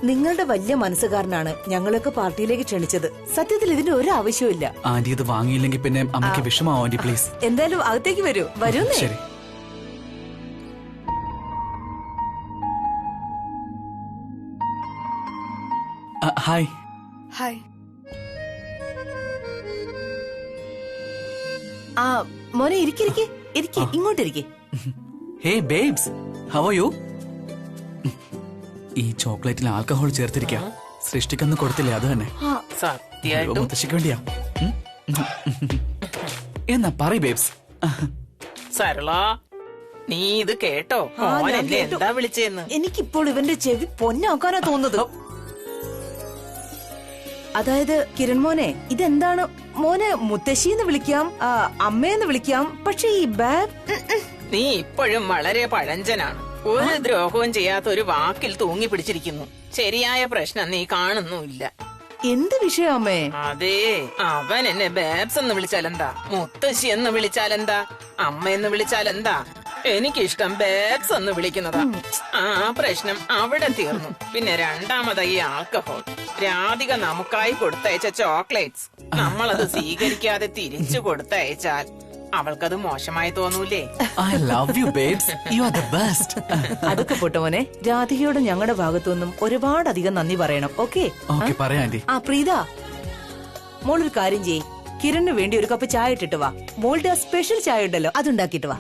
നിങ്ങളുടെ വലിയ മനസ്സുകാരനാണ് ഞങ്ങളൊക്കെ പാർട്ടിയിലേക്ക് ക്ഷണിച്ചത്. സത്യത്തിൽ ഇതിന്റെ ഒരു ആവശ്യമില്ല. ആന്റി ഇത് വാങ്ങിയില്ലെങ്കിൽ പിന്നെ അമ്മയ്ക്ക് വിഷമാവും ആന്റി പ്ലീസ്. എന്തായാലും അകത്തേക്ക് വരൂ. ശരി. ഹായ്. ഹായ്. മോനെ ഇരിക്കെ ഇങ്ങോട്ടിരിക്കെ. ഹേ ബേബ്സ്, ഹൗ ആർ യു? ഈ ചോക്ലേറ്റിൽ ആൽക്കഹോൾ ചേർത്തിരിക്കുക. സൃഷ്ടിക്കൊന്നും കൊടുത്തില്ലേ? അത് തന്നെ മുത്തശ്ശിക്ക് വേണ്ടിയാ. എന്നാ പറയ് ബേബ്സ്. സരള, നീ ഇത് കേട്ടോ? എന്താ വിളിച്ചെന്ന് എനിക്കിപ്പോൾ ഇവന്റെ ചെവി പൊന്നാക്കാനാ തോന്നുന്നത്. അതായത് കിരൺ മോനെ, ഇതെന്താണ് മോനെ? മുത്തശ്ശിന്ന് വിളിക്കാം, അമ്മയെന്ന് വിളിക്കാം, പക്ഷെ ഈ ബാഗ്. നീ ഇപ്പോഴും വളരെ പഴഞ്ചനാണ്. ഒരു ദ്രോഹവും ചെയ്യാത്ത ഒരു വാക്കിൽ തൂങ്ങി പിടിച്ചിരിക്കുന്നു. ശരിയായ പ്രശ്നം നീ കാണുന്നുമില്ല. എന്ത് വിഷയം അമ്മേ? അതെ, അവൻ എന്നെ ബാബ്സ് എന്ന് വിളിച്ചാലെന്താ, മുത്തശ്ശി എന്ന് വിളിച്ചാലെന്താ, അമ്മ എന്ന് വിളിച്ചാലെന്താ? എനിക്കിഷ്ടം ബാബ്സ് എന്ന് വിളിക്കുന്നതാ. ആ പ്രശ്നം അവിടെ തീർന്നു. പിന്നെ രണ്ടാമതായി ആൽക്കഹോൾ. രാധിക നമുക്കായി കൊടുത്തയച്ച ചോക്ലേറ്റ്സ് നമ്മളത് സ്വീകരിക്കാതെ തിരിച്ചു കൊടുത്തയച്ചാൽ അവൾക്കത് മോശമായി തോന്നൂലേ? I love you babes. You are the best. അതൊക്കെ പോട്ടെ മോനെ, രാധികയോട് ഞങ്ങളുടെ ഭാഗത്തുനിന്നും ഒരുപാടധികം നന്ദി പറയണം. ഓക്കെ പറയാം ആന്റി. പ്രീത, മോളൊരു കാര്യം ചെയ്യ്. കിരണിന് വേണ്ടി ഒരു കപ്പ് ചായ ഇട്ടിട്ട് വാ. മോളുടെ ആ സ്പെഷ്യൽ ചായ ഉണ്ടല്ലോ, അതുണ്ടാക്കിട്ട് വാ.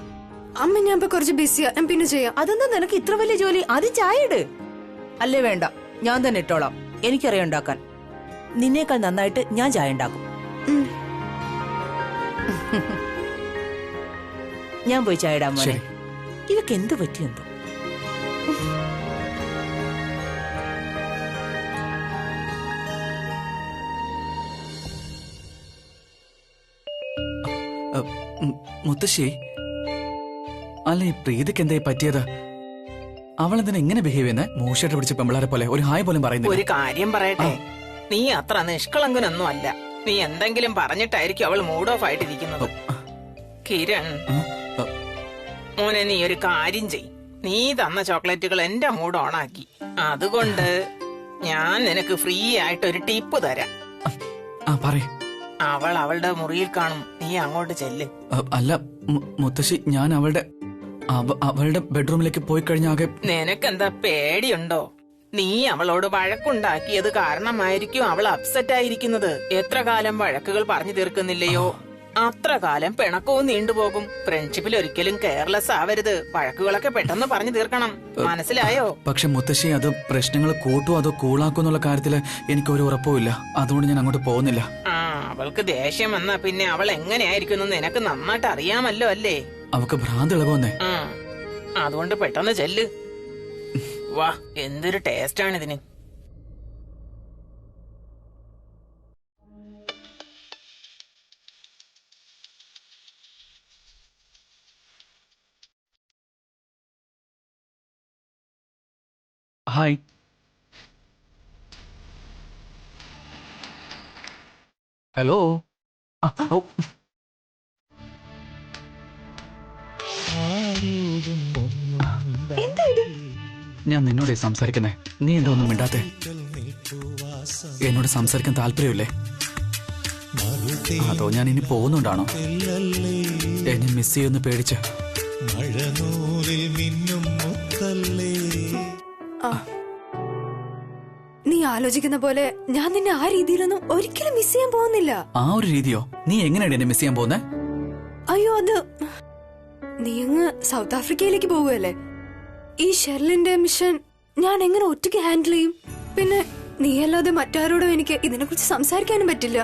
അമ്മ ഞാൻ ഇപ്പൊ കുറച്ച് ബിസിയാ, ഞാൻ പിന്നെ ചെയ്യാം. അതെന്താ നിനക്ക് ഇത്ര വലിയ ജോലി? അത് ചായ ഇട്. അല്ലേ വേണ്ട, ഞാൻ തന്നെ ഇട്ടോളാം. എനിക്കറിയാം ഉണ്ടാക്കാൻ. നിന്നേക്കാൾ നന്നായിട്ട് ഞാൻ ചായ ഉണ്ടാക്കും. ഞാൻ പോയി ചായ ഇടാൻ മോനെ. ഇവക്ക് എന്ത് പറ്റിയെന്തോ. മുത്തശ്ശി, അല്ല ഈ പ്രീതിക്ക് എന്തായി പറ്റിയത്? അവളെന്തിനാ ഇങ്ങനെ ബിഹേവ് ചെയ്യുന്നത്? മൂഷായിട്ട് പിടിച്ച പെമ്പിളാരെ പോലെ ഒരു ഹായ് പോലും പറയുന്നില്ല. ഒരു കാര്യം പറയട്ടെ, നീ അത്ര നിഷ്കളങ്കനൊന്നും അല്ല. നീ എന്തെങ്കിലും പറഞ്ഞിട്ടായിരിക്കും അവൾ മൂഡ് ഓഫ് ആയിട്ടിരിക്കുന്നത്. കിരൺ മോനെ, നീ ഒരു കാര്യം ചെയ്. നീ തന്ന ചോക്ലേറ്റുകൾ എന്റെ മൂഡ് ഓണാക്കി. അതുകൊണ്ട് ഞാൻ നിനക്ക് ഫ്രീ ആയിട്ട് ഒരു ടിപ്പ് തരാം. അവൾ അവളുടെ മുറിയിൽ കാണും, നീ അങ്ങോട്ട് ചെല്ല്. അല്ല മുത്തശ്ശി, ഞാൻ അവളുടെ ബെഡ്റൂമിലേക്ക് പോയി കഴിഞ്ഞാകെ. നിനക്കെന്താ പേടിയുണ്ടോ? നീ അവളോട് വഴക്കുണ്ടാക്കിയത് കാരണമായിരിക്കും അവൾ അപ്സെറ്റ് ആയിരിക്കുന്നത്. എത്ര കാലം വഴക്കുകൾ പറഞ്ഞു തീർക്കുന്നില്ലയോ, അത്ര കാലം പിണക്കവും നീണ്ടുപോകും. ഫ്രണ്ട്ഷിപ്പിൽ ഒരിക്കലും കെയർലെസ് ആവരുത്. വഴക്കുകളൊക്കെ പെട്ടെന്ന് പറഞ്ഞു തീർക്കണം. മനസ്സിലായോ? പക്ഷെ മുത്തശ്ശി, അത് പ്രശ്നങ്ങൾ കൂട്ടുമോ അതോ കൂളാക്കോ എന്നുള്ള കാര്യത്തില് എനിക്ക് ഒരു ഉറപ്പുമില്ല. അതുകൊണ്ട് ഞാൻ അങ്ങോട്ട് പോകുന്നില്ല. അവൾക്ക് ദേഷ്യം വന്നാ പിന്നെ അവൾ എങ്ങനെയായിരിക്കും നിനക്ക് നന്നായിട്ട് അറിയാമല്ലോ അല്ലേ? അവക്ക് ഭ്രാന്ത് ഇളകുന്നേ. അതുകൊണ്ട് പെട്ടെന്ന് ചെല്ല്. വാ, എന്തൊരു ടേസ്റ്റാണ് ഇതിന്. ഹായ്. ഹലോ. ഞാൻ നിന്നോട് സംസാരിക്കുന്നേ. നീ എന്താ ഒന്നും മിണ്ടാത്തെ? എന്നോട് സംസാരിക്കാൻ താല്പര്യമില്ലേ? അതോ ഞാൻ ഇനി പോകുന്നുണ്ടാണോ? എന്നെ മിസ് ചെയ്യുമെന്ന് പേടിച്ച്? നീ ആലോചിക്കുന്ന പോലെ ഞാൻ നിന്നെ ആ രീതിയിലൊന്നും ഒരിക്കലും മിസ് ചെയ്യാൻ പോകുന്നില്ല. ആ ഒരു രീതിയോ? നീ എങ്ങനെയാണ് എന്നെ മിസ് ചെയ്യാൻ പോകുന്നേ? അയ്യോ, അത് നീ അങ്ങ് സൗത്ത് ആഫ്രിക്കയിലേക്ക് പോവുകയല്ലേ. ഈ ഷെർലിന്റെ മിഷൻ ഞാൻ എങ്ങനെ ഒറ്റയ്ക്ക് ഹാൻഡിൽ ചെയ്യും? പിന്നെ നീ അല്ലാതെ മറ്റാരോടും എനിക്ക് ഇതിനെ കുറിച്ച് സംസാരിക്കാനും പറ്റില്ല.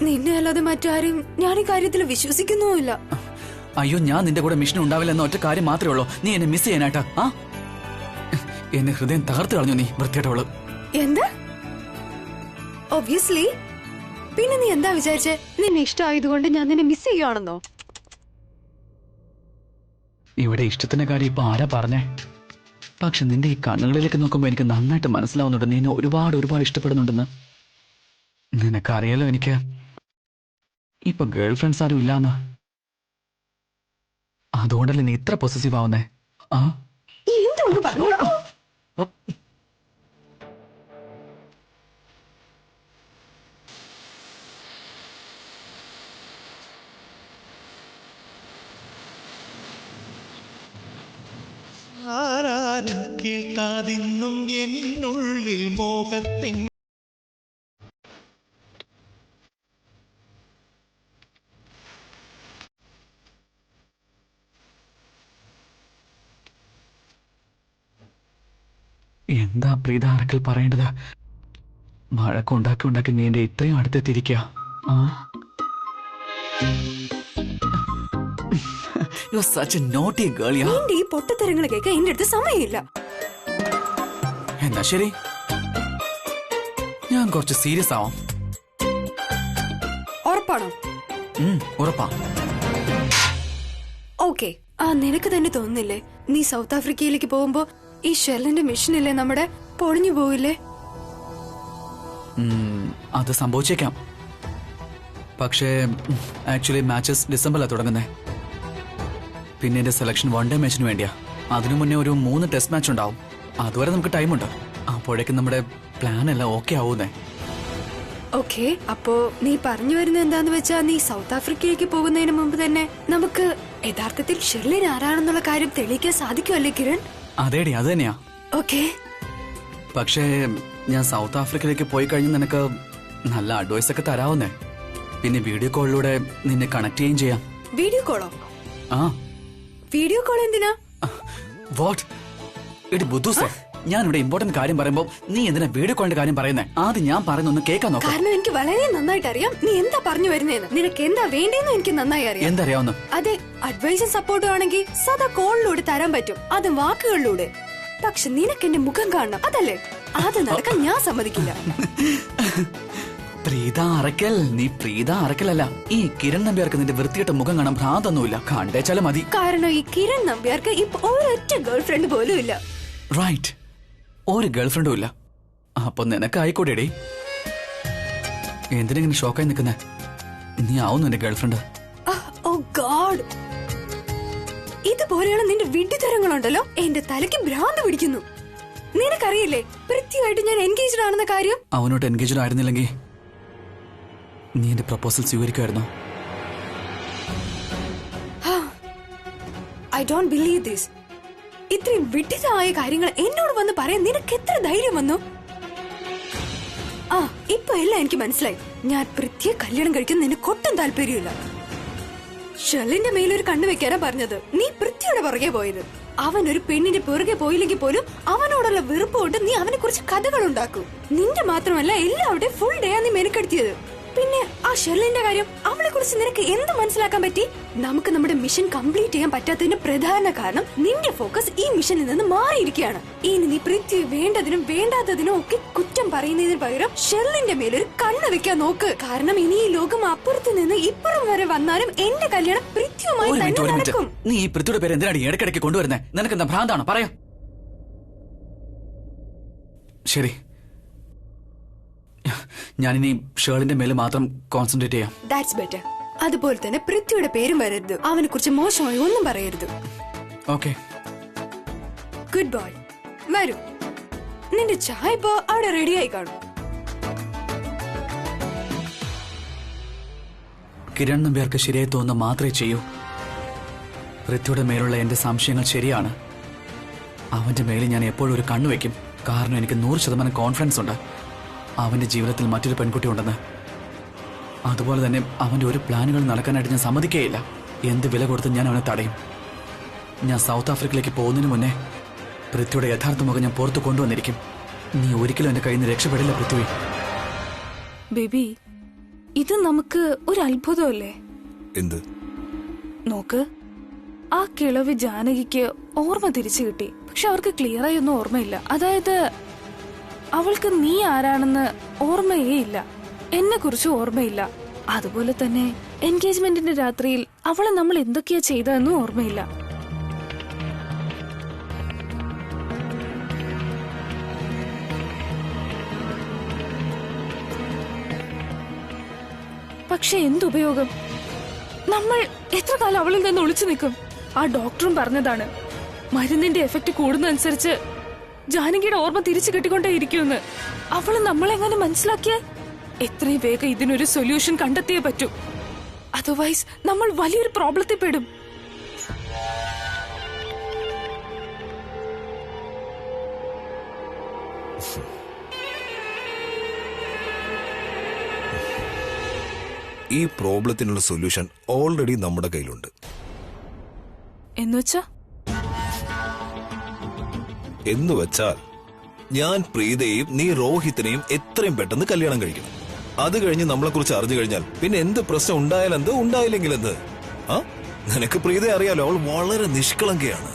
നിന്നെ അല്ലാതെ മറ്റാരെയും ഞാൻ ഈ കാര്യത്തിൽ വിശ്വസിക്കുന്നുമില്ല. അയ്യോ, ഞാൻ നിന്റെ കൂടെ മിഷൻ ഉണ്ടാവില്ല എന്ന ഒറ്റ കാര്യം മാത്രമേ ഉള്ളൂ. നീ എന്നെ മിസ് ചെയ്യാനായിട്ടാ? എന്നെ ഹൃദയം തകർത്ത് കളഞ്ഞു നീ, വൃത്തിയായിട്ടവള്. എന്താ? ഒബ്വിയസ്ലി. പിന്നെ നീ എന്താ വിചാരിച്ചേ? നിന്നെ ഇഷ്ടമായതുകൊണ്ട് ഞാൻ നിന്നെ മിസ് ചെയ്യുവാണെന്നോ? ഇവിടെ ഇഷ്ടത്തിന്റെ കാര്യം ഇപ്പൊ ആരാ പറഞ്ഞേ? പക്ഷെ നിന്റെ ഈ കണ്ണുകളിലേക്ക് നോക്കുമ്പോ എനിക്ക് നന്നായിട്ട് മനസ്സിലാവുന്നുണ്ട് നീ എന്നെ ഒരുപാട് ഇഷ്ടപ്പെടുന്നുണ്ടെന്ന്. നിനക്കറിയാലോ എനിക്ക് ഇപ്പൊ ഗേൾ ഫ്രണ്ട്സ് ആരും ഇല്ലാന്ന്. അതുകൊണ്ടല്ലേ നീ ഇത്ര പൊസസീവ് ആവുന്നേ? കേൾക്കാതിന്നും എന്നുള്ളിൽ മോഹത്തിൻ എന്താ പ്രീത അറക്കൽ പറയേണ്ടത്? വഴക്കുണ്ടാക്കി നീ എന്റെ ഇത്രയും അടുത്തെത്തിയിരിക്കുക. നിന്റെ ഈ പൊട്ടത്തരങ്ങൾ കേൾക്കാൻ എന്റെ അടുത്ത് സമയമില്ല. എന്നാ ശരി, ഞാൻ കുറച്ച് സീരിയസ് ആവാം. ഉറപ്പാണോ? ഉറപ്പാ. ഓക്കെ. നിനക്ക് തന്നെ തോന്നുന്നില്ലേ നീ സൗത്ത് ആഫ്രിക്കയിലേക്ക് പോകുമ്പോ ഈ ഷെല്ലിന്റെ മിഷനില്ലേ നമ്മുടെ പൊളിഞ്ഞു പോവില്ലേ? അത് സംഭവിച്ചേക്കാം. പക്ഷേ ആക്ച്വലി മാച്ചസ് ഡിസംബറിലാണ് തുടങ്ങുന്നേ. പിന്നെ എന്റെ സെലക്ഷൻ 1 ഡേ മാച്ചിന് വേണ്ടിയാ. അതിനു മുന്നേ ഒരു 3 ടെസ്റ്റ് മാച്ച് ഉണ്ടാവും. അതുവരെ നമുക്ക് ടൈമുണ്ട്. അപ്പോഴേക്കും നമ്മുടെ പ്ലാൻ എല്ലാം ഓക്കെ ആവുന്നേ. ഓക്കെ, അപ്പോ നീ പറഞ്ഞു വരുന്നത് എന്താന്ന് വെച്ചാ നീ സൗത്ത് ആഫ്രിക്കയിലേക്ക് പോകുന്നതിന് മുമ്പ് തന്നെ നമുക്ക് യഥാർത്ഥത്തിൽ ഷെർലിൻ ആരാണെന്നുള്ള കാര്യം തെളിയിക്കാൻ സാധിക്കുമല്ലേ കിരൺ? അതേടി, അത് തന്നെയാ. ഓക്കെ. പക്ഷേ ഞാൻ സൗത്ത് ആഫ്രിക്കയിലേക്ക് പോയി കഴിഞ്ഞ് നിനക്ക് നല്ല അഡ്വൈസ് ഒക്കെ തരാവുന്നേ. പിന്നെ വീഡിയോ കോളിലൂടെ നിന്നെ കണക്ട് ചെയ്യുകയും ചെയ്യാം. വീഡിയോ കോളോ? വീഡിയോ കോൾ എന്തിനാ? വാട്ട്? എടി ബുദ്ധൂസേ, ഞാനിവിടെ ഇമ്പോർട്ടന്റ് കാര്യം പറയുമ്പോ നീ എന്തിനാ വീഡിയോ കോളിന്റെ കാര്യം പറയുന്നേ? ആദ്യം ഞാൻ പറയുന്നൊന്ന് കേൾക്കാൻ നോക്കാം. കാരണം എനിക്ക് വളരെ നന്നായിട്ട് അറിയാം നീ എന്താ പറഞ്ഞു വരുന്നേന്ന്. നിനക്ക് എന്താ വേണ്ടേന്ന് എനിക്ക് നന്നായി അറിയാം. എന്തറിയാവുന്നു? അതെ, അഡ്വൈസും സപ്പോർട്ടും ആണെങ്കിൽ സദാ കോളിലൂടെ തരാൻ പറ്റും, അതും വാക്കുകളിലൂടെ. പക്ഷെ നിനക്ക് എന്റെ മുഖം കാണണം, അതല്ലേ? അത് നടക്കാൻ ഞാൻ സമ്മതിക്കില്ല. പ്രീത അറക്കൽ, നീ പ്രീത അറക്കലല്ല. ഈ കിരൺ നമ്പ്യാർക്ക് നിന്റെ വൃത്തികെട്ട മുഖം കാണാൻ ഭ്രാന്തൊന്നുമില്ല. കണ്ടേച്ചാലും മതി. കാരണം ഈ കിരൺ നമ്പ്യാർക്ക് ഇപ്പൊ ഒരൊറ്റ ഗേൾഫ്രണ്ട് പോലും ഇല്ല. റൈറ്റ്, ഒരു ഗേൾഫ്രണ്ടും ഇല്ല. അപ്പൊ നിനക്ക് ആയിക്കോട്ടെടി. എന്തിനെങ്ങനെ ഷോക്കായി നിൽക്കുന്നേ? നീ ആവുന്നു എന്റെ ഗേൾഫ്രണ്ട്. ഓ ഗോഡ്, ഇതുപോലെയുള്ള നിന്റെ വിഡ്ഢിത്തരങ്ങളുണ്ടല്ലോ എന്റെ തലയ്ക്ക് ഭ്രാന്ത് പിടിക്കുന്നു. നിനക്കറിയില്ലേ കൃത്യമായിട്ട് ഞാൻ എൻഗേജ്ഡ് ആണെന്ന കാര്യം? അവനോട്ട് എൻഗേജ്ഡ് ആയിരുന്നില്ലെങ്കിൽ നീ എന്റെ പ്രപ്പോസൽ സ്വീകരിക്കുമായിരുന്നോ? I don't believe this. ഇത്രയും വിഡ്ഢിതമായ കാര്യങ്ങൾ എന്നോട് വന്ന് പറയാൻ നിനക്ക് എത്ര ധൈര്യം വന്നു? ഇപ്പൊ എല്ലാം എനിക്ക് മനസ്സിലായി. ഞാൻ പൃഥ്വിയെ കല്യാണം കഴിക്കാൻ നിനക്ക് ഒട്ടും താല്പര്യമില്ല. ഷെല്ലിന്റെ മേലൊരു കണ്ണു വെക്കാനാ പറഞ്ഞത്. നീ പൃഥ്വിയുടെ പുറകെ പോയത്. അവൻ ഒരു പെണ്ണിന്റെ പുറകെ പോയില്ലെങ്കിൽ പോലും അവനോടുള്ള വെറുപ്പ് കൊണ്ട് നീ അവനെ കുറിച്ച് കഥകൾ ഉണ്ടാക്കും. നിന്റെ മാത്രമല്ല എല്ലാവരുടെയും ഫുൾ ഡേ നീ മെനക്കെടുത്തിയത്. പിന്നെ ആ ഷെർലിന്റെ കാര്യം, അവളെ കുറിച്ച് നിനക്ക് എന്ത് മനസ്സിലാക്കാൻ പറ്റി? നമുക്ക് നമ്മുടെ മിഷൻ കംപ്ലീറ്റ് ചെയ്യാൻ പറ്റാത്തതിന്റെ പ്രധാന കാരണം നിന്റെ ഫോക്കസ് ഈ മിഷനിൽ നിന്ന് മാറിയിരിക്കുകയാണ്. ഇനി നീ പൃഥ്വി വേണ്ടതിനും വേണ്ടാത്തതിനും ഒക്കെ കുറ്റം പറയുന്നതിന് പകരം ഷെർലിന്റെ മേലൊരു കണ്ണ് വെക്കാൻ നോക്ക്. കാരണം ഇനി ഈ ലോകം അപ്പുറത്ത് നിന്ന് ഇപ്പുറം വരെ വന്നാലും എന്റെ കല്യാണം പൃഥ്വിയുമായി തന്നെ നടക്കും. നീ ഈ പൃഥ്വിയുടെ പേര് എന്തിനാണ് ഇടയ്ക്കിടയ്ക്ക് കൊണ്ടുവരുന്നത്? നിനക്ക് എന്താ ഭ്രാന്താണോ? പറയാ. ശരി, ഞാനിനി ഷേളിന്റെ മേലെ മാത്രം കോൺസെൻട്രേറ്റ് ചെയ്യാം. That's better. അതുപോലെ തന്നെ പൃഥ്വിയുടെ പേരും വരരുത്, അവനെ കുറിച്ച് മോശമായി ഒന്നും പറയരുത്. Okay, good boy. വരൂ, നിന്റെ ചായ ഇപ്പോ അവിടെ റെഡിയായി കാണും. കിരൺ നമ്പ്യാർക്ക് ശരിയായി തോന്നുന്ന മാത്രമേ ചെയ്യൂ. പൃഥ്വിയുടെ മേലുള്ള എന്റെ സംശയങ്ങൾ ശരിയാണ്. അവന്റെ മേലിൽ ഞാൻ എപ്പോഴും ഒരു കണ്ണുവെക്കും. കാരണം എനിക്ക് 100% കോൺഫിഡൻസ് ഉണ്ട് അവന്റെ ജീവിതത്തിൽ മറ്റൊരു പെൺകുട്ടി ഉണ്ടെന്ന്. അതുപോലെ തന്നെ അവന്റെ ഒരു പ്ലാനുകൾ നടക്കാനായിട്ട് ഞാൻ സമ്മതിക്കുകയില്ല. എന്ത് വില കൊടുത്ത് ഞാൻ അവനെ തടയും. ഞാൻ സൗത്ത് ആഫ്രിക്കയിലേക്ക് പോകുന്നതിന് മുന്നേ പൃഥ്വിയുടെ യഥാർത്ഥ മുഖം ഞാൻ പുറത്തു കൊണ്ടുവന്നിരിക്കും. നീ ഒരിക്കലും എന്റെ കയ്യിൽ നിന്ന് രക്ഷപ്പെടില്ല പൃഥ്വി. ബേബി, ഇത് നമുക്ക് ഒരു അത്ഭുതമല്ലേ? എന്ത്? നോക്ക്, ആ കിളവി ജാനകിക്ക് ഓർമ്മ തിരിച്ചു കിട്ടി. പക്ഷെ അവർക്ക് ക്ലിയറായി ഒന്നും ഓർമ്മയില്ല. അതായത് അവൾക്ക് നീ ആരാണെന്ന് ഓർമ്മയേ ഇല്ല, എന്നെ കുറിച്ച് ഓർമ്മയില്ല. അതുപോലെ തന്നെ എൻഗേജ്മെന്റിന്റെ രാത്രിയിൽ അവളെ നമ്മൾ എന്തൊക്കെയാ ചെയ്തതെന്നും ഓർമ്മയില്ല. പക്ഷെ എന്തുപയോഗം? നമ്മൾ എത്ര കാലം അവളിൽ നിന്ന് ഒളിച്ചു നിൽക്കും? ആ ഡോക്ടറും പറഞ്ഞതാണ്, മരുന്നിന്റെ എഫക്ട് കൂടുന്നതനുസരിച്ച് ജാനകിയുടെ ഓർമ്മ തിരിച്ചു കിട്ടിക്കൊണ്ടേയിരിക്കുമെന്ന്. അവള് നമ്മളെങ്ങനെ മനസ്സിലാക്കിയ? എത്രയും വേഗം ഇതിനൊരു സൊല്യൂഷൻ കണ്ടെത്തിയേ പറ്റൂ. അതർവൈസ് നമ്മൾ വലിയൊരു പ്രോബ്ലത്തിൽ പെടും. ഈ പ്രോബ്ലത്തിനുള്ള സൊല്യൂഷൻ ഓൾറെഡി നമ്മുടെ കയ്യിലുണ്ട്. എന്നുവെച്ചാ എന്ന് വെച്ചാൽ ഞാൻ പ്രീതയെയും നീ രോഹിത്തിനെയും എത്രയും പെട്ടെന്ന് കല്യാണം കഴിക്കണം. അത് കഴിഞ്ഞ് നമ്മളെ കുറിച്ച് അറിഞ്ഞു കഴിഞ്ഞാൽ പിന്നെ എന്ത് പ്രശ്നം ഉണ്ടായാലെന്ത് ഉണ്ടായില്ലെങ്കിൽ എന്ത്? ആ നിനക്ക് പ്രീതയെ അറിയാലോ, അവൾ വളരെ നിഷ്കളങ്കയാണ്.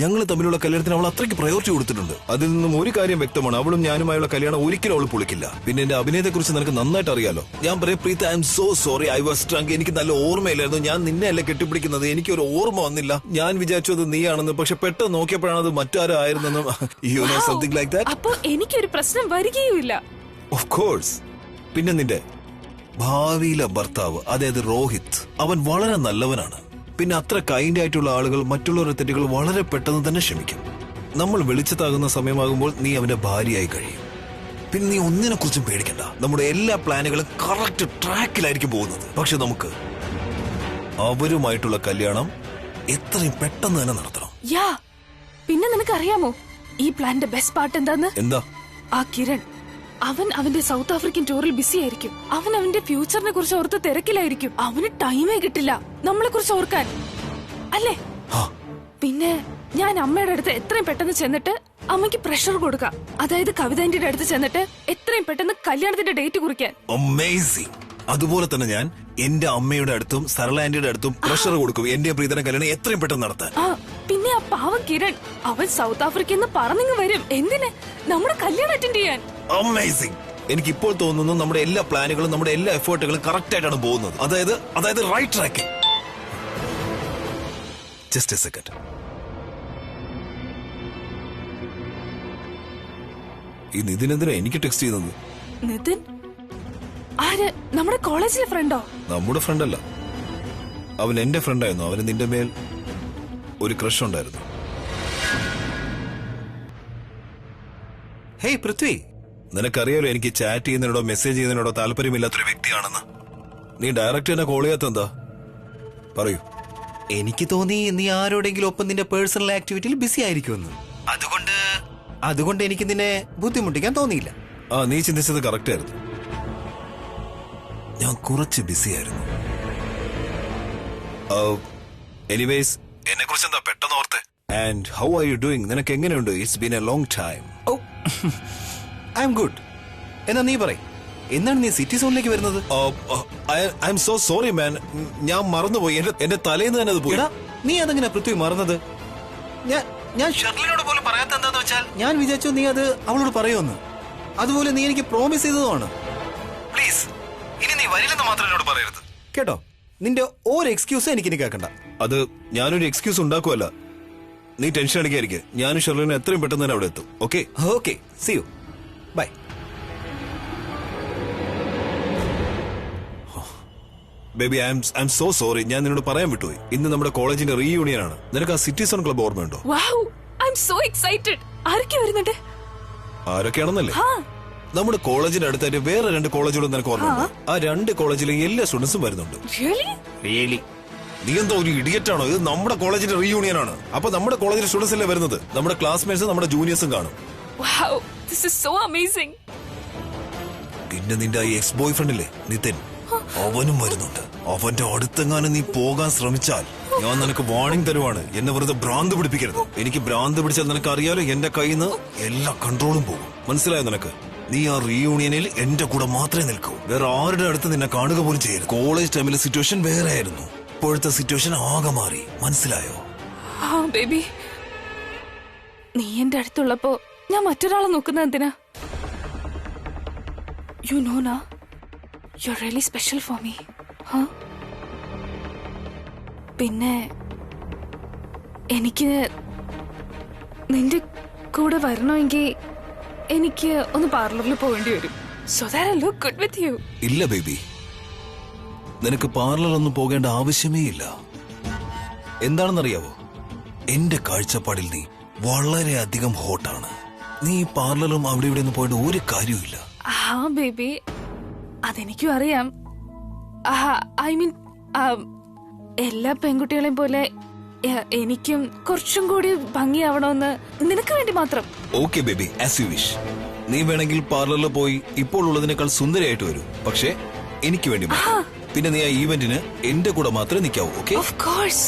ഞങ്ങൾ തമ്മിലുള്ള കല്യാണത്തിന് അവൾ അത്രയ്ക്ക് പ്രയോറിറ്റി കൊടുത്തിട്ടുണ്ട്. അതിൽ നിന്നും ഒരു കാര്യം വ്യക്തമാണ്, അവളും ഞാനുമായുള്ള കല്യാണം ഒരിക്കലും അവൾ പൊളിക്കില്ല. പിന്നെ എന്റെ അഭിനയത്തെ കുറിച്ച് നിനക്ക് നന്നായിട്ട് അറിയാലോ. ഞാൻ പറയും Preetha, I'm so sorry, I was drunk. എനിക്ക് നല്ല ഓർമ്മയില്ലായിരുന്നു. ഞാൻ നിന്നെ അല്ല കെട്ടിപ്പിടിക്കുന്നത്, എനിക്കൊരു ഓർമ്മ വന്നില്ല. ഞാൻ വിചാരിച്ചു അത് നീയാണെന്ന്, പക്ഷെ പെട്ടെന്ന് നോക്കിയപ്പോഴാണ് അത് മറ്റാരോ ആയിരുന്നെന്നും. You know something like that. അപ്പൊ എനിക്കൊരു പ്രശ്നം വരികയുമില്ല. Of course. പിന്നെ നിന്റെ ഭാവിയിലെ ഭർത്താവ്, അതായത് രോഹിത്, അവൻ വളരെ നല്ലവനാണ്. പിന്നെ അത്ര കൈൻഡ് ആയിട്ടുള്ള ആളുകൾ മറ്റുള്ളവരുടെ തെറ്റുകൾ വളരെ പെട്ടെന്ന് തന്നെ ക്ഷമിക്കും. നമ്മൾ വെളിച്ചത്താകുന്ന സമയമാകുമ്പോൾ നീ അവന്റെ ഭാര്യയായി കഴിയും. പിന്നെ നീ ഒന്നിനെ കുറിച്ചും പേടിക്കണ്ട. നമ്മുടെ എല്ലാ പ്ലാനുകളും കറക്റ്റ് ട്രാക്കിലായിരിക്കും പോകുന്നത്. പക്ഷെ നമുക്ക് അവരുമായിട്ടുള്ള കല്യാണം എത്രയും പെട്ടെന്ന് തന്നെ നടത്തണം. യാ, പിന്നെ നിനക്കറിയാമോ ഈ പ്ലാന്റെ ബെസ്റ്റ് പാർട്ട് എന്താന്ന്? എന്താ? ആ കിരൺ, അവൻ അവന്റെ സൗത്ത് ആഫ്രിക്കൻ ടൂറിൽ ബിസി ആയിരിക്കും. അവൻ അവന്റെ ഫ്യൂച്ചറിനെ കുറിച്ച് ഓർത്ത് തിരക്കിലായിരിക്കും. അവന് ടൈമേ കിട്ടില്ല നമ്മളെ കുറിച്ച് ഓർക്കാൻ, അല്ലേ? പിന്നെ ഞാൻ അമ്മയുടെ അടുത്ത് എത്രയും പെട്ടെന്ന് ചെന്നിട്ട് അമ്മയ്ക്ക് പ്രഷർ കൊടുക്കാം. അതായത് കവിതാന്റെ അടുത്ത് ചെന്നിട്ട് എത്രയും പെട്ടെന്ന് കല്യാണത്തിന്റെ ഡേറ്റ് കുറിക്കാൻ. അമേസിംഗ്. അതുപോലെ തന്നെ ഞാൻ എന്റെ അമ്മയുടെ അടുത്തും സരള ആന്റിയുടെ അടുത്തും പ്രഷർ കൊടുക്കും എന്റെ പ്രീതന കല്യാണം എത്രയും പെട്ടെന്ന് നടത്താൻ. പിന്നെ ആ പാവം കിരൺ, അവൻ സൗത്ത് ആഫ്രിക്കയിൽ നിന്ന് പറന്നിങ്ങ് വരും. എന്തിന്? നമ്മുടെ കല്യാണം അറ്റൻഡ് ചെയ്യാൻ. അമേസിംഗ്. എനിക്ക് ഇപ്പോൾ തോന്നുന്നു നമ്മുടെ എല്ലാ പ്ലാനുകളും നമ്മുടെ എല്ലാ എഫേർട്ടുകളും കറക്റ്റ് ആയിട്ടാണ് പോകുന്നത്. അതായത് റൈറ്റ് ട്രാക്കിൽ. Just A second. ഈ നിതിൻ എന്തിനാ എനിക്ക് ടെക്സ്റ്റ് ചെയ്യുന്നത്? നിതിൻ ആര്? നമ്മുടെ കോളേജിലെ ഫ്രണ്ടോ? നമ്മുടെ ഫ്രണ്ടല്ല, അവൻ എന്റെ ഫ്രണ്ടായിരുന്നു. അവന് നിന്റെ മേൽ ഒരു ക്രഷ് ഉണ്ടായിരുന്നു. ഹേയ് പൃഥ്വി, നിനക്കറിയാലോ എനിക്ക് ചാറ്റ് ചെയ്യുന്നതിനോടോ മെസ്സേജ് ചെയ്യുന്നതിനോടോ താല്പര്യമില്ലാത്തൊരു വ്യക്തിയാണെന്ന്. നീ ഡയറക്റ്റ് എന്നെ കോൾ ചെയ്യാത്ത എന്താ? പറയൂ. എനിക്ക് തോന്നി നീ ആരോടെങ്കിലും ഒപ്പം നിന്റെ പേഴ്സണൽ ആക്ടിവിറ്റിയിൽ ബിസി ആയിരിക്കുമെന്ന്. അതുകൊണ്ട് എനിക്ക് നിന്നെ ബുദ്ധിമുട്ടിക്കാൻ തോന്നിയില്ല. നീ ചിന്തിച്ചത് കറക്റ്റ് ആയിരുന്നു. ഞാൻ കുറച്ച് ബിസി ആയിരുന്നു. എനിവേസ്, എന്നെ കുറിച്ച് എന്താ പെട്ടെന്ന് ഓർത്തെ? And how are you doing? നിനക്ക് എങ്ങനെയുണ്ട്? It's been a long time. Oh, I'm good. എന്നാ നീ പറയ്, എന്നാണ് നീ സിറ്റി സോണിലേക്ക് വരുന്നത്? I'm so sorry man, ഞാൻ മറന്നുപോയി. എന്റെ തലേന്ന് തന്നെ അത് പോയി. നീ അതെങ്ങനെ പൃഥ്വി മറന്നത്? ഞാൻ ഷെർലിനോട് പോലും പറയാത്ത എന്താന്ന് വെച്ചാൽ ഞാൻ വിചാരിച്ചു നീ അത് അവളോട് പറയുമെന്ന്. അതുപോലെ നീ എനിക്ക് പ്രോമിസ് ചെയ്തതുമാണ്. പ്ലീസ്, ഇനി നീ വരില്ലെന്ന് മാത്രം എന്നോട് പറയരുത് കേട്ടോ. നിന്റെ ഒരു എക്സ്ക്യൂസ് എനിക്കിനി കേൾക്കണ്ട. അത് ഞാനൊരു എക്സ്ക്യൂസ് ഉണ്ടാക്കുമല്ല. നീ ടെൻഷൻ അടിക്കാതിരിക്കുക. ഞാനും ഷെർലിനും എത്രയും പെട്ടെന്ന് തന്നെ അവിടെ എത്തും. Okay okay, see you, bye. Baby, I'm so sorry. ഞാൻ നിന്നോട് പറയാൻ വിട്ടുപോയി. ഇന്ന് നമ്മുടെ കോളേജിന്റെ റീയൂണിയൻ ആണ്. നിനക്ക് ആ സിറ്റിസൺ ക്ലബ് ഓർമ്മയുണ്ടോ? Wow, I am so excited. ആരൊക്കെ വരുന്നുണ്ട്? ആരൊക്കെയാണെന്നല്ലേ? നമ്മുടെ കോളേജിന്റെ അടുത്തായിട്ട് വേറെ 2 കോളേജുകളും നിനക്ക് ഓർമ്മയുണ്ടോ? ആ 2 കോളേജിലെ എല്ലാ സ്റ്റുഡൻസും വരുന്നുണ്ട്. റിയലി? നീ എന്താ ഒരു ഇഡിയറ്റ് ആണോ? ഇത് നമ്മുടെ കോളേജിന്റെ റീയൂണിയൻ ആണ്. അപ്പൊ നമ്മുടെ കോളേജിലെ സ്റ്റുഡൻസ് അല്ലേ വരുന്നത്? നമ്മുടെ ക്ലാസ്മേറ്റ്സും നമ്മുടെ ജൂനിയേഴ്സും കാണും. Wow, this is so amazing. പിന്നെ നിന്റെ ഈ എക്സ് ബോയ് ഫ്രണ്ടില്ലേ നിതിൻ, അവനും വരുന്നുണ്ട്. അവന്റെ അടുത്തെങ്ങാനും നീ പോകാൻ ശ്രമിച്ചാൽ ഞാൻ നിനക്ക് വാർണിംഗ് തരുവാണ്. എന്നെ വെറുതെ ഭ്രാന്ത് പിടിപ്പിക്കരുത്. എനിക്ക് ഭ്രാന്ത് പിടിച്ചാൽ നിനക്ക് അറിയാലോ, എന്റെ കയ്യിൽ നിന്ന് എല്ലാ കൺട്രോളും പോകും. മനസ്സിലായോ നിനക്ക്? നീ ആ റീയൂണിയനിൽ എന്റെ കൂടെ മാത്രമേ നിൽക്കൂ. വേറെ ആരുടെ അടുത്ത് നിന്നെ കാണുക പോലും ചെയ്യരുത്. കോളേജ് ടൈമിലെ സിറ്റുവേഷൻ വേറെ ആയിരുന്നു. ഇപ്പോഴത്തെ സിറ്റുവേഷൻ ആകെ മാറി. മനസ്സിലായോ? ബേബി, നീ എന്റെ അടുത്തുള്ളപ്പോ ഞാൻ മറ്റൊരാളെ നോക്കുന്ന എന്തിനാ? യു നോ നാ, you're really special for me. പിന്നെ എനിക്ക് നിന്റെ കൂടെ വരണമെങ്കിൽ എനിക്ക് ഒന്ന് പാർലറിൽ പോകേണ്ടി വരും. So that I look good with you. ഇല്ല ബേബി, നിനക്ക് പാർലറൊന്നും പോകേണ്ട ആവശ്യമേ ഇല്ല. എന്താണെന്നറിയാവോ? എന്റെ കാഴ്ചപ്പാടിൽ നീ വളരെയധികം ഹോട്ടാണ്. നീ പാർലറും അവിടെ ഇവിടെ ഒന്നും പോയിട്ട് ഒരു കാര്യമില്ല. ബേബി, അതെനിക്കും അറിയാം. ഐ മീൻ, എല്ലാ പെൺകുട്ടികളെയും പോലെ എനിക്കും കുറച്ചും കൂടി ഭംഗിയാവണമെന്ന് നിനക്ക് വേണ്ടി മാത്രം. Okay baby, as you wish. നീ വേണമെങ്കിൽ പാർലറിൽ പോയി ഇപ്പോൾ ഉള്ളതിനേക്കാൾ സുന്ദരിയായിട്ട് വരൂ. പക്ഷേ എനിക്ക് വേണ്ടി മാത്രം. പിന്നെ നീ ആ ഈവന്റിന് എന്റെ കൂടെ മാത്രമേ നിൽക്കാവൂ. ഓക്കെ? Of course.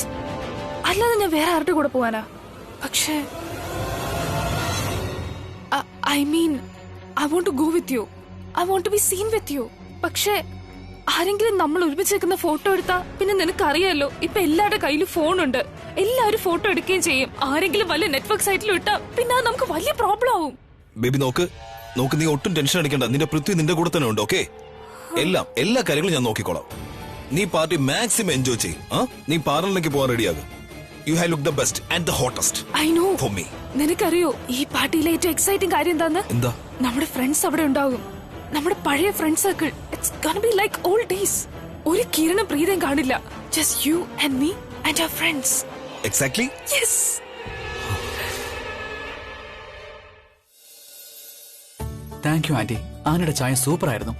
അല്ലാതെ ഞാൻ വേറെ ആരുടെ കൂടെ പോവാനാ? പക്ഷേ I mean I want to go with you. I want to be seen with you. പക്ഷേ ആരെങ്കിലും നമ്മൾ ഒരുമിച്ചേക്കുന്ന ഫോട്ടോ എടുത്താ പിന്നെ നിനക്കറിയാലോ, ഇപ്പൊ എല്ലാവരുടെ കയ്യിലും ഫോണുണ്ട്. എല്ലാവരും ഫോട്ടോ എടുക്കുകയും ചെയ്യും. ആരെങ്കിലും വല്ല നെറ്റ്വർക്ക് സൈറ്റിലും ഇട്ടാ പിന്നെ അത് നമുക്ക് വലിയ പ്രോബ്ലം ആവും. ബേബി നോക്ക്, നീ ഒട്ടും ടെൻഷൻ അടിക്കണ്ട. നിന്റെ പൃഥ്വി നിന്റെ കൂടെ തന്നെ ഉണ്ട്. ഓക്കെ? എല്ലാ കാര്യങ്ങളും ഞാൻ നോക്കിക്കോളാം. നീ പാർട്ടി മാക്സിമം എൻജോയ് ചെയ്യും. നീ പാർലറിലേക്ക് പോകാൻ റെഡിയാകും. You have look the best and the hottest. I know. For me. നിനക്കറിയോ ഈ പാർട്ടിയിലെ ഏറ്റവും എക്സൈറ്റിംഗ് കാര്യം എന്താന്ന്? എന്താ? നമ്മുടെ ഫ്രണ്ട്സ് അവിടെ ഉണ്ടാകും. നമ്മുടെ പഴയ friend circle. It's gonna be like old days. ഒരു കിരണ പ്രീതയും കാണില്ല. Just you and me and our friends. Exactly. Yes. Thank you aunty. ആന്റിയുടെ ചായ സൂപ്പർ ആയിരുന്നു.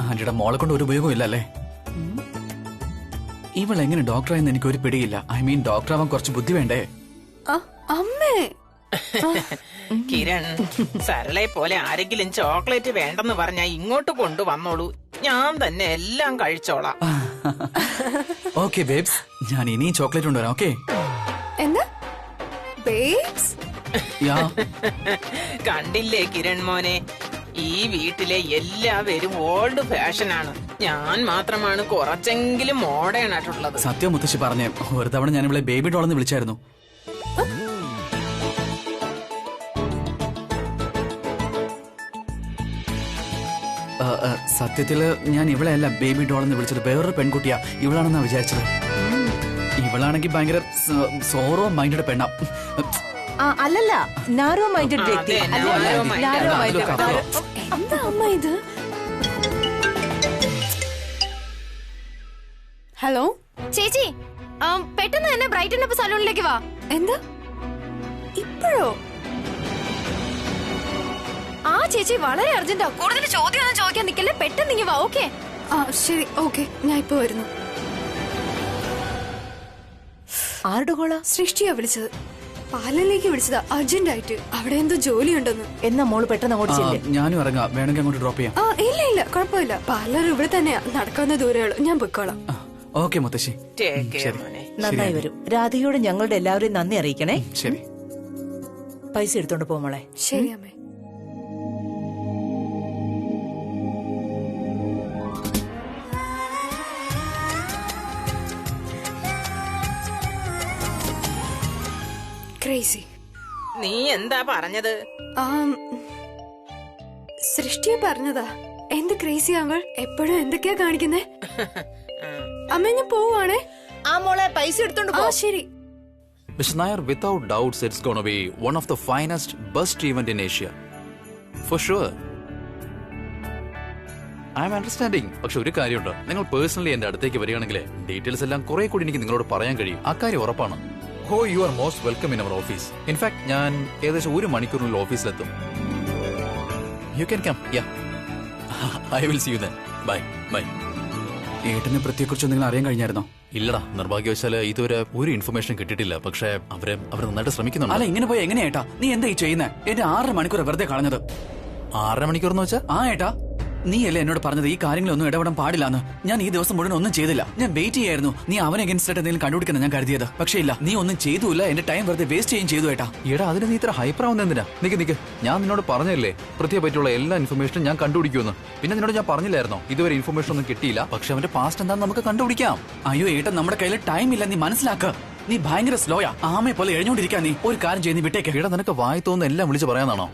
ആന്റിയുടെ മോളെ കൊണ്ട് ഒരു ഉപയോഗം ഇല്ലല്ലേ? ഇവൾ എങ്ങനെ ഡോക്ടറായെന്ന് എനിക്ക് ഒരു പിടിയില്ല. ഐ മീൻ ഡോക്ടർ ആവാൻ കുറച്ച് ബുദ്ധി വേണ്ടേ? അമ്മേ. കിരൺ, സരളയെ പോലെ ആരെങ്കിലും ചോക്ലേറ്റ് വേണ്ടെന്ന് പറഞ്ഞാ ഇങ്ങോട്ട് കൊണ്ടുവന്നോളൂ. ഞാൻ തന്നെ എല്ലാം കഴിച്ചോളാം. ഓക്കെ ബേബ്സ്, ഞാൻ ഇനിയും ചോക്ലേറ്റ് കൊണ്ടുവരാം. ഓക്കെ? എന്താ ബേബ്സ്? കണ്ടില്ലേ കിരൺ മോനെ, ഈ വീട്ടിലെ എല്ലാവരും ഓൾഡ് ഫാഷനാണ്. ഞാൻ മാത്രമാണ് കുറച്ചെങ്കിലും മോഡേൺ ആയിട്ടുള്ളത്. സത്യം മുത്തശ്ശി പറഞ്ഞേ. ഒരു തവണ ഞാൻ ഇവിടെ ബേബി ഡോളെന്ന് വിളിച്ചായിരുന്നു. സത്യത്തില് ഞാൻ ഇവളെ അല്ല ബേബി ഡോളെന്ന് വിളിച്ചത്. വേറൊരു പെൺകുട്ടിയാ. ഇവളാണെന്നാ വിചാരിച്ചത്. ഇവളാണെങ്കിൽ ഭയങ്കര സോറോ മൈൻഡഡ് പെണ്ണാ. അല്ലല്ല, നാരോ മൈൻഡഡ് വ്യക്തി. എന്താ അമ്മ ഇത്? ഹലോ ചേച്ചി, പെട്ടെന്ന് തന്നെ ബ്രൈറ്റൻ സലൂണിലേക്ക് വാ. എന്താ ഇപ്പോഴോ? ആ ചേച്ചി വളരെ അർജന്റാ. കൂടുതൽ ചോദ്യമൊന്നും ചോദിക്കാൻ നിൽക്കല്ലേ, പെട്ടെന്ന് ഇങ്ങ് വാ. ഓക്കെ? ശരി, ഓക്കെ, ഞാൻ ഇപ്പൊ വരുന്നു. ആരുടെ കോളാ? സൃഷ്ടിയാ വിളിച്ചത്. പാലനിലേക്ക് വിളിച്ചതാ അർജന്റായിട്ട്. അവിടെ എന്തോ ജോലി ഉണ്ടെന്ന്. എന്നാ മോള് പെട്ടെന്ന് അങ്ങോട്ട് ചെല്ലേ. ഞാനും ഇറങ്ങാം. വേണമെങ്കിൽ അങ്ങോട്ട് ഡ്രോപ്പ് ചെയ്യാം. ഇല്ല കുഴപ്പമില്ല. പാർലർ ഇവിടെ തന്നെയാ, നടക്കാവുന്ന ദൂരമുള്ളൂ. ഞാൻ പൊയ്ക്കോളാം. ഓക്കെ മുത്തശ്ശി. നന്നായി വരും. രാധികയോട് ഞങ്ങളുടെ എല്ലാവരെയും നന്ദി അറിയിക്കണേ. ശരി. പൈസ എടുത്തോണ്ട് പോ മോളെ. ശരി അമ്മേ. ക്രേസി. നീ എന്താ പറഞ്ഞത്? സൃഷ്ടിയെ പറഞ്ഞതാ. എന്ത് ക്രേസി അവൾ എപ്പോഴും എന്തൊക്കെയാ കാണിക്കുന്നേ. അമ്മ ഞാൻ പോവാണേ. ആ മോളെ പൈസ എടുത്തോണ്ട് പോ. ശരി. Mr. Nair, without doubts, it's going to be one of the finest bust event in Asia. For sure. I'm understanding. പക്ഷെ ഒരു കാര്യമുണ്ട്, നിങ്ങൾ പേഴ്സണലി എന്റെ അടുത്തേക്ക് വരികയാണെങ്കിൽ ഡീറ്റെയിൽസ് എല്ലാം കുറെ കൂടി എനിക്ക് നിങ്ങളോട് പറയാൻ കഴിയും. അക്കാര്യം ഉറപ്പാണ്. Oh, you are most welcome in our office. In fact, ഞാൻ ഏകദേശം 1 മണിക്കൂറിനുള്ളിൽ ഓഫീസിലെത്തും. You can come. Yeah. I will see you then. Bye. Bye. ഏട്ടനെ പ്രത്യേകിച്ച് എന്തെങ്കിലും അറിയാൻ കഴിഞ്ഞായിരുന്നോ? ഇല്ലടാ, നിർഭാഗ്യവശാല് ഇതുവരെ ഒരു ഇൻഫർമേഷൻ കിട്ടിയിട്ടില്ല. പക്ഷെ അവരെ നന്നായിട്ട് ശ്രമിക്കുന്നുണ്ട്. അല്ല, ഇങ്ങനെ പോയി എങ്ങനെയാ ഏട്ടാ? നീ എന്താ ഈ ചെയ്യുന്നത്? എന്റെ 6.5 മണിക്കൂർ വെറുതെ കളഞ്ഞത്. 6.5 മണിക്കൂർ എന്ന് വെച്ചാ? ആ ഏട്ടാ, നീ അല്ലേ എന്നോട് പറഞ്ഞത് ഈ കാര്യങ്ങളൊന്നും ഇടപെടാൻ പാടില്ലാന്ന്? ഞാൻ ഈ ദിവസം മുഴുവൻ ഒന്നും ചെയ്തില്ല. ഞാൻ വെയിറ്റ് ചെയ്യായിരുന്നു നീ അവനെ അഗൻസ്റ്റ് ആയിട്ട് എന്തെങ്കിലും കണ്ടുപിടിക്കുന്ന ഞാൻ കരുതിയത്. പക്ഷേ ഇല്ല, നീ ഒന്നും ചെയ്തുമില്ല. എന്റെ ടൈം വെറുതെ വേസ്റ്റ് ചെയ്യും ചെയ്തു ഏട്ടാ. എടാ, അതിന് നീ ഇത്ര ഹൈപ്പർ ആവുന്ന എന്തിനാ? നിക്ക്, ഞാൻ നിന്നോട് പറഞ്ഞല്ലേ പൃഥ്വിയെ പറ്റിയുള്ള എല്ലാ ഇൻഫർമേഷനും ഞാൻ കണ്ടുപിടിക്കുമെന്ന്. പിന്നെ നിന്നോട് ഞാൻ പറഞ്ഞില്ലായിരുന്നോ ഇതുവരെ ഇൻഫർമേഷൻ ഒന്നും കിട്ടിയില്ല, പക്ഷെ അവന്റെ പാസ്റ്റ് എന്താണെന്ന് നമുക്ക് കണ്ടുപിടിക്കാം. അയ്യോ ഏട്ടാ, നമ്മുടെ കയ്യിൽ ടൈം ഇല്ല. നീ മനസ്സിലാക്ക. നീ ഭയങ്കര സ്ലോയാ. ആമയെ പോലെ എഴുന്നോണ്ടിരിക്കാ. നീ ഒരു കാര്യം ചെയ്യുന്ന വിട്ടേക്ക്. എടാ, നിനക്ക് വായി തോന്നുന്ന എല്ലാം വിളിച്ച് പറയാനാണോ?